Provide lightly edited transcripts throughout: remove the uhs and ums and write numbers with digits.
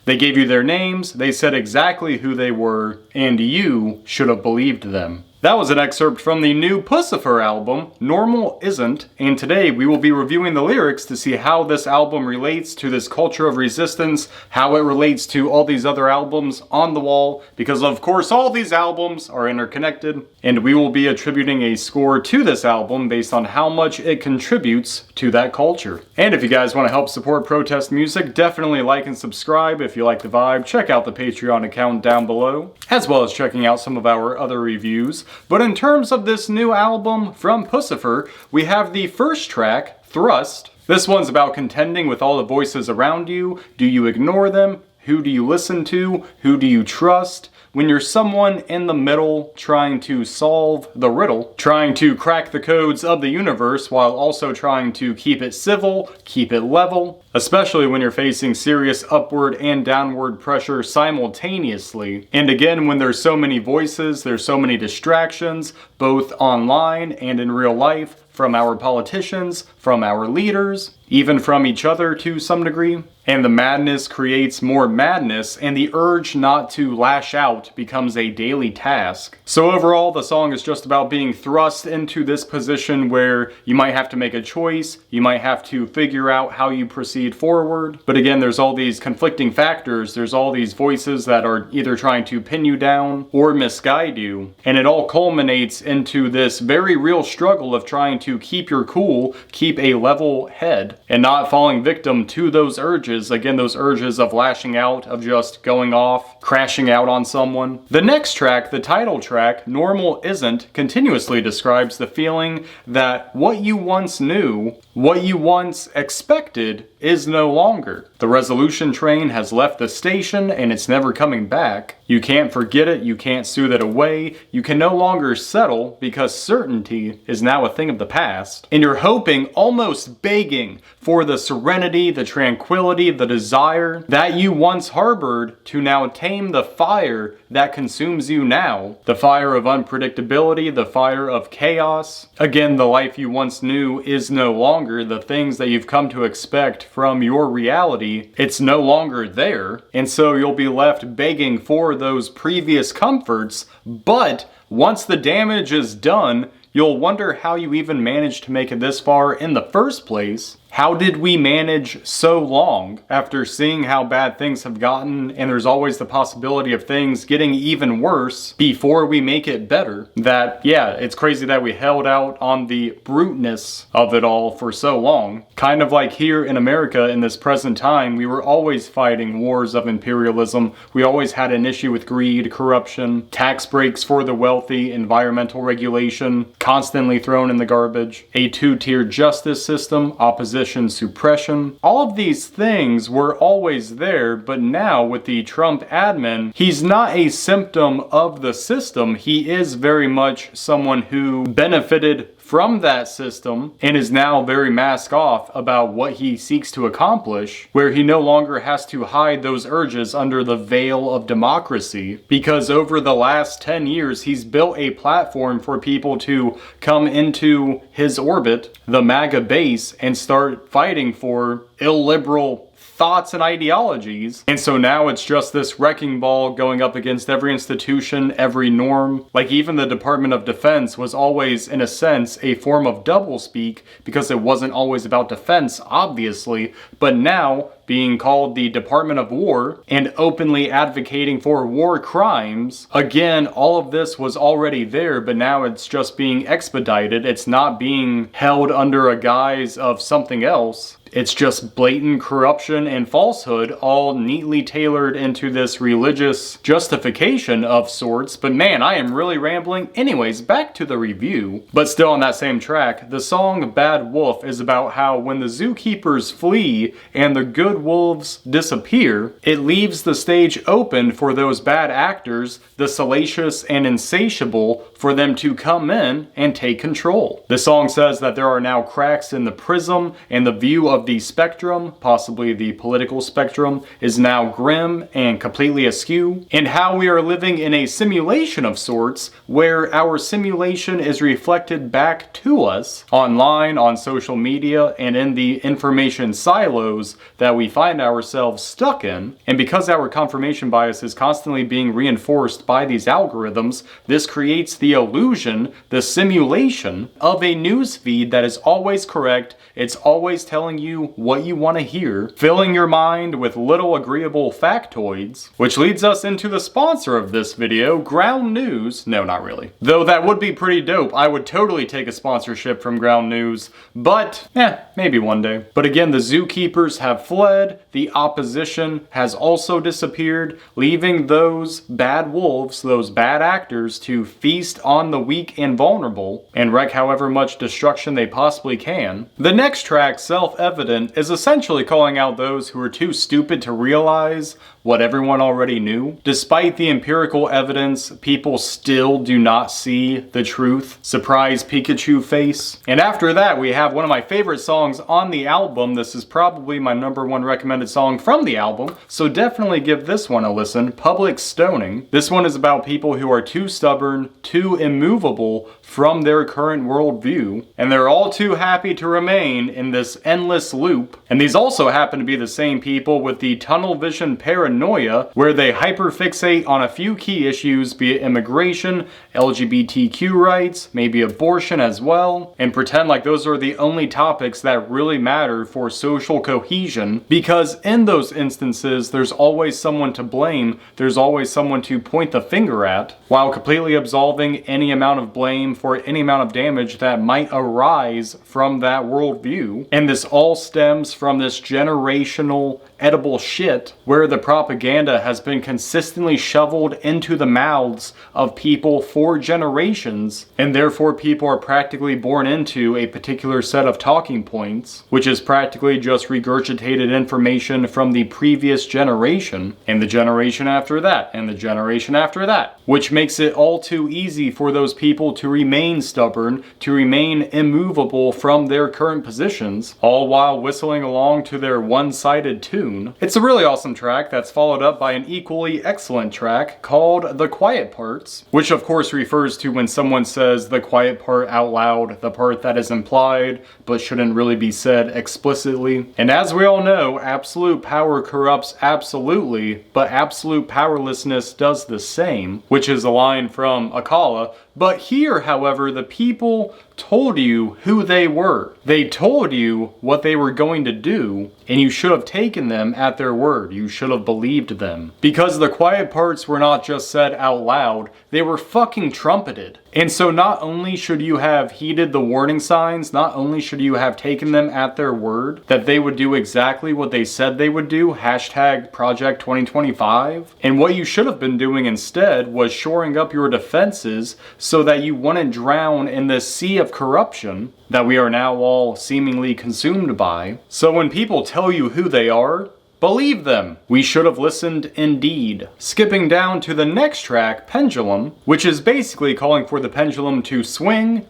They gave you their names, they said exactly who they were, and you should have believed them. That was an excerpt from the new Puscifer album, Normal Isn't, and today we will be reviewing the lyrics to see how this album relates to this culture of resistance, how it relates to all these other albums on the wall, because of course all these albums are interconnected, and we will be attributing a score to this album based on how much it contributes to that culture. And if you guys want to help support protest music, definitely like and subscribe. If you like the vibe, check out the Patreon account down below, as well as checking out some of our other reviews. But in terms of this new album from Puscifer, we have the first track, Thrust. This one's about contending with all the voices around you. Do you ignore them? Who do you listen to? Who do you trust? When you're someone in the middle trying to solve the riddle, trying to crack the codes of the universe while also trying to keep it civil, keep it level, especially when you're facing serious upward and downward pressure simultaneously. And again, when there's so many voices, there's so many distractions, both online and in real life, from our politicians, from our leaders, even from each other to some degree. And the madness creates more madness, and the urge not to lash out becomes a daily task. So overall, the song is just about being thrust into this position where you might have to make a choice, you might have to figure out how you proceed forward. But again, there's all these conflicting factors, there's all these voices that are either trying to pin you down or misguide you. And it all culminates into this very real struggle of trying to keep your cool, keep a level head, and not falling victim to those urges. Again, those urges of lashing out, of just going off, crashing out on someone. The next track, the title track, Normal Isn't, continuously describes the feeling that what you once knew, what you once expected, is no longer. The resolution train has left the station and it's never coming back. You can't forget it, you can't soothe it away, you can no longer settle because certainty is now a thing of the past. And you're hoping, almost begging, for the serenity, the tranquility, the desire that you once harbored to now tame the fire that consumes you now. The fire of unpredictability, the fire of chaos. Again, the life you once knew is no longer. The things that you've come to expect from your reality, it's no longer there. And so you'll be left begging for those previous comforts, but once the damage is done, you'll wonder how you even managed to make it this far in the first place. How did we manage so long after seeing how bad things have gotten, and there's always the possibility of things getting even worse before we make it better? That, yeah, it's crazy that we held out on the bruteness of it all for so long. Kind of like here in America in this present time, we were always fighting wars of imperialism. We always had an issue with greed, corruption, tax breaks for the wealthy, environmental regulation, constantly thrown in the garbage, a two-tier justice system, opposition suppression. All of these things were always there, but now with the Trump admin, he's not a symptom of the system. He is very much someone who benefited from that system and is now very mask off about what he seeks to accomplish, where he no longer has to hide those urges under the veil of democracy, because over the last 10 years he's built a platform for people to come into his orbit, the MAGA base, and start fighting for illiberal thoughts and ideologies. And so now it's just this wrecking ball going up against every institution, every norm. Like even the Department of Defense was always, in a sense, a form of doublespeak because it wasn't always about defense, obviously, but now being called the Department of War and openly advocating for war crimes. Again, all of this was already there, but now it's just being expedited. It's not being held under a guise of something else. It's just blatant corruption and falsehood, all neatly tailored into this religious justification of sorts. But man, I am really rambling. Anyways, back to the review. But still on that same track, the song Bad Wolf is about how when the zookeepers flee and the good wolves disappear, it leaves the stage open for those bad actors, the salacious and insatiable, for them to come in and take control. The song says that there are now cracks in the prism and the view of of the spectrum, possibly the political spectrum, is now grim and completely askew, and how we are living in a simulation of sorts where our simulation is reflected back to us online, on social media, and in the information silos that we find ourselves stuck in. And because our confirmation bias is constantly being reinforced by these algorithms, this creates the illusion, the simulation of a news feed that is always correct. It's always telling you what you want to hear, filling your mind with little agreeable factoids, which leads us into the sponsor of this video, Ground News. No, not really. Though that would be pretty dope. I would totally take a sponsorship from Ground News, but maybe one day. But again, the zookeepers have fled, the opposition has also disappeared, leaving those bad wolves, those bad actors, to feast on the weak and vulnerable and wreak however much destruction they possibly can. The next track, Self-Evident, is essentially calling out those who are too stupid to realize what everyone already knew. Despite the empirical evidence, people still do not see the truth. Surprise Pikachu face. And after that, we have one of my favorite songs on the album. This is probably my #1 recommended song from the album, so definitely give this one a listen, Public Stoning. This one is about people who are too stubborn, too immovable from their current worldview, and they're all too happy to remain in this endless loop. And these also happen to be the same people with the tunnel vision paranoia, where they hyperfixate on a few key issues, be it immigration, LGBTQ rights, maybe abortion as well, and pretend like those are the only topics that really matter for social cohesion, because in those instances, there's always someone to blame, there's always someone to point the finger at, while completely absolving any amount of blame for any amount of damage that might arise from that worldview. And this all stems from this generational edible shit where the propaganda has been consistently shoveled into the mouths of people for generations, and therefore people are practically born into a particular set of talking points, which is practically just regurgitated information from the previous generation, and the generation after that, and the generation after that, which makes it all too easy for those people to remain stubborn, to remain immovable from their current positions, all while whistling along to their one-sided tune. It's a really awesome track that's followed up by an equally excellent track called The Quiet Parts, which of course refers to when someone says the quiet part out loud, the part that is implied but shouldn't really be said explicitly. And as we all know, absolute power corrupts absolutely, but absolute powerlessness does the same, which is a line from Akala. But here, however, the people told you who they were. They told you what they were going to do, and you should have taken them at their word. You should have believed them. Because the quiet parts were not just said out loud, they were fucking trumpeted. And so not only should you have heeded the warning signs, not only should you have taken them at their word, that they would do exactly what they said they would do, hashtag Project 2025, and what you should have been doing instead was shoring up your defenses so that you wouldn't drown in this sea of corruption that we are now all seemingly consumed by. So when people tell you who they are, believe them. We should have listened indeed. Skipping down to the next track, Pendulum, which is basically calling for the pendulum to swing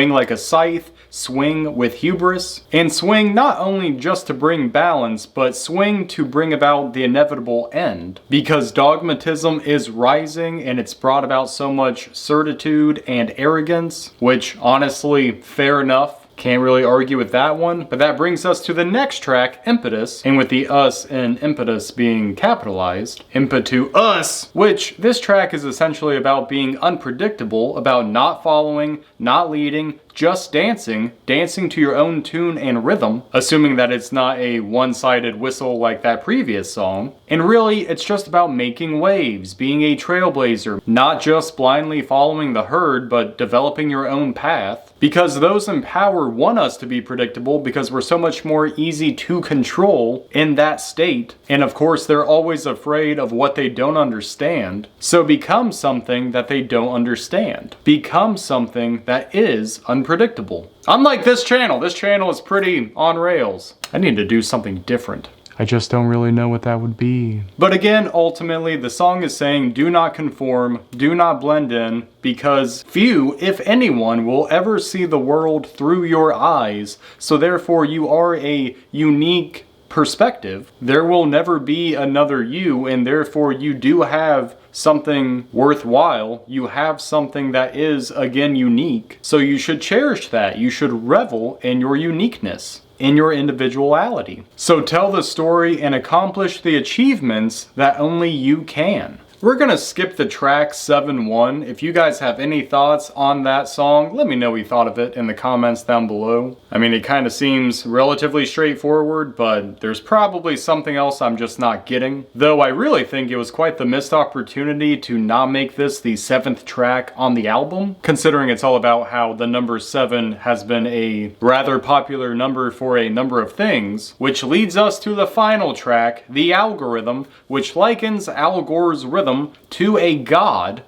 like a scythe, swing with hubris, and swing not only just to bring balance, but swing to bring about the inevitable end. Because dogmatism is rising and it's brought about so much certitude and arrogance, which honestly, fair enough. Can't really argue with that one, but that brings us to the next track, Impetus, and with the us and impetus being capitalized, impetu us, which this track is essentially about being unpredictable, about not following, not leading, just dancing to your own tune and rhythm, assuming that it's not a one-sided whistle like that previous song. And really, it's just about making waves, being a trailblazer, not just blindly following the herd, but developing your own path. Because those in power want us to be predictable because we're so much more easy to control in that state. And of course, they're always afraid of what they don't understand. So become something that they don't understand. Become something that is unpredictable. Unlike this channel is pretty on rails. I need to do something different. I just don't really know what that would be. But again, ultimately, the song is saying do not conform, do not blend in, because few, if anyone, will ever see the world through your eyes, so therefore you are a unique perspective. There will never be another you, and therefore you do have something worthwhile. You have something that is, again, unique. So you should cherish that. You should revel in your uniqueness, in your individuality. So tell the story and accomplish the achievements that only you can. We're gonna skip the track 7-1. If you guys have any thoughts on that song, let me know what you thought of it in the comments down below. I mean, it kind of seems relatively straightforward, but there's probably something else I'm just not getting. Though I really think it was quite the missed opportunity to not make this the 7th track on the album, considering it's all about how the number 7 has been a rather popular number for a number of things, which leads us to the final track, The Algorithm, which likens Al Gore's rhythm to a god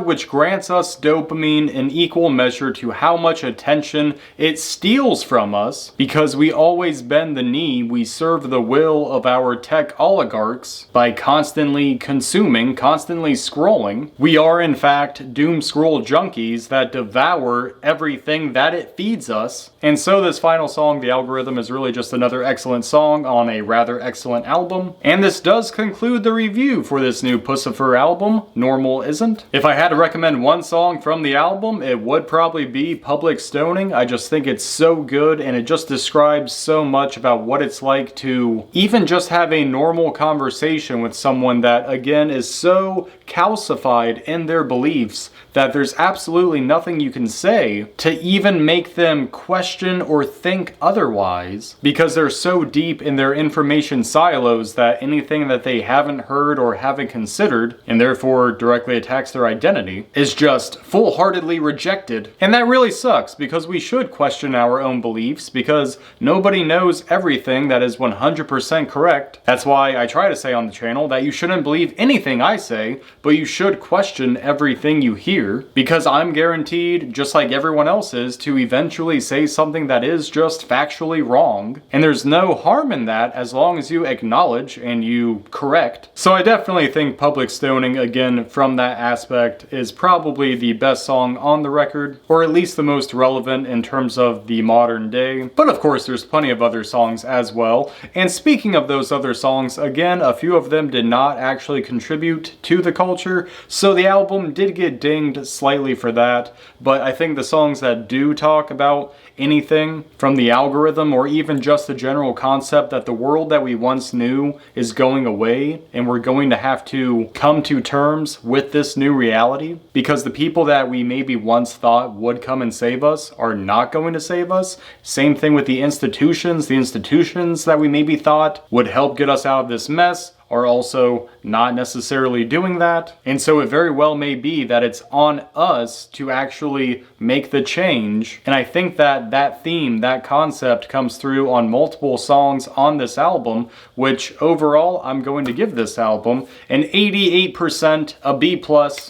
which grants us dopamine in equal measure to how much attention it steals from us, because we always bend the knee, we serve the will of our tech oligarchs by constantly consuming, constantly scrolling. We are in fact doom scroll junkies that devour everything that it feeds us. And so this final song, The Algorithm, is really just another excellent song on a rather excellent album. And this does conclude the review for this new Puscifer album, Normal Isn't. If I had to recommend one song from the album, it would probably be Public Stoning. I just think it's so good, and it just describes so much about what it's like to even just have a normal conversation with someone that, again, is so calcified in their beliefs that there's absolutely nothing you can say to even make them question or think otherwise, because they're so deep in their information silos that anything that they haven't heard or haven't considered, and therefore directly attacks their identity, is just full-heartedly rejected. And that really sucks, because we should question our own beliefs, because nobody knows everything that is 100% correct. That's why I try to say on the channel that you shouldn't believe anything I say, but you should question everything you hear, because I'm guaranteed, just like everyone else is, to eventually say something that is just factually wrong. And there's no harm in that as long as you acknowledge and you correct. So I definitely think Public Stoning, again, from that aspect, is probably the best song on the record, or at least the most relevant in terms of the modern day. But of course, there's plenty of other songs as well. And speaking of those other songs, again, a few of them did not actually contribute to the culture, so the album did get dinged slightly for that. But I think the songs that do talk about anything from the algorithm, or even just the general concept that the world that we once knew is going away, and we're going to have to come to terms with this new reality, because the people that we maybe once thought would come and save us are not going to save us. Same thing with the institutions that we maybe thought would help get us out of this mess are also not necessarily doing that. And so it very well may be that it's on us to actually make the change. And I think that that theme, that concept comes through on multiple songs on this album, which overall I'm going to give this album an 88%, a B+,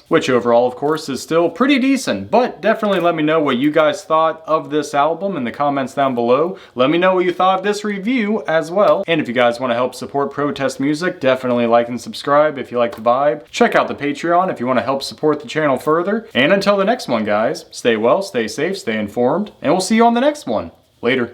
which overall of course is still pretty decent. But definitely let me know what you guys thought of this album in the comments down below. Let me know what you thought of this review as well. And if you guys want to help support protest music, definitely like and subscribe if you like the vibe. Check out the Patreon if you want to help support the channel further. And until the next one, guys, stay well, stay safe, stay informed, and we'll see you on the next one. Later.